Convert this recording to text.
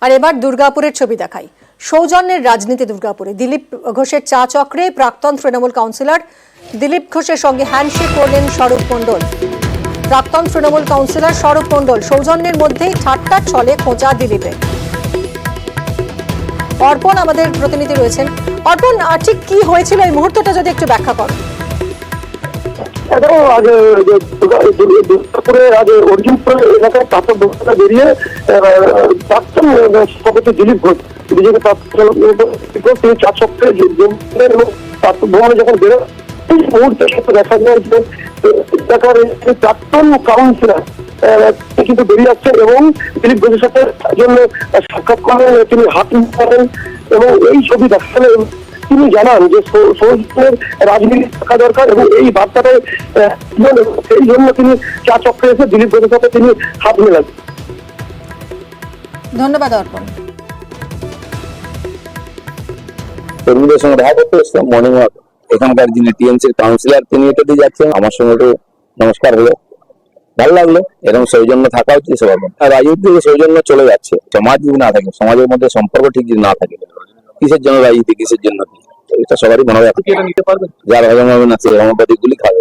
আর এবার দুর্গাপুরের ছবি দেখাই। সৌজন্যের রাজনীতি দুর্গাপুরে। দিলীপ ঘোষের চা চক্রে প্রাক্তন তৃণমূল কাউন্সিলর দিলীপ ঘোষের সঙ্গে হ্যান্ডশেক করলেন স্বরূপ মণ্ডল। প্রাক্তন তৃণমূল কাউন্সিলর স্বরূপ মণ্ডল। সৌজন্যের মধ্যেই ঠাট্টার ছলে খোঁচা দিলীপের। অর্পণ আমাদের প্রতিনিধি রয়েছেন। অর্পণ, ঠিক কি হয়েছিল এই মুহূর্তটা যদি একটু ব্যাখ্যা করো। আজ দুর্গাপুরে আজ অর্জুনপুর এলাকায় প্রাথমিক বক্তব্য বেরিয়ে প্রাক্তন সভাপতি দিলীপ ঘোষ বিজেপি তিনি চার সপ্তাহে এবং ভ্রমণে যখন বেরোন এই মুহূর্তে দেখা যায় যে এলাকার প্রাক্তন কাউন্সিলর কিন্তু বেরিয়ে আসছে এবং দিলীপ ঘোষের সাথে জন্য সাক্ষাৎ করেন, তিনি হাত করেন এবং এই ছবি দেখালে তিনি জানান যে সৌজন্যের রাজনীতি থাকা দরকার এবং এই বার্তাটাই সেই জন্য তিনি চা চক্রে এসে দিলীপ ঘোষের সাথে তিনি হাত মেলান। ধন্যবাদ অর্পণ। কর্মীদের সঙ্গে দেখা করতে এসেছিলাম মর্নিং ওয়াক। এখানকার যিনি টিএমসির কাউন্সিলর তিনি এটা দিয়ে যাচ্ছেন, আমার সঙ্গে একটু নমস্কার হলো, ভালো লাগলো। এরকম সৌজন্য থাকা হচ্ছে সবার মধ্যে। আর রাজনীতি থেকে সৌজন্য চলে যাচ্ছে। সমাজ যদি না থাকে, সমাজের মধ্যে সম্পর্ক ঠিক যদি না থাকে, কিসের জন্য রাজনীতি, কিসের জন্য কি, এটা সবারই মনে রাখবে। যার হজম হবে না সে হোমিওপ্যাথিক গুলি খাবে।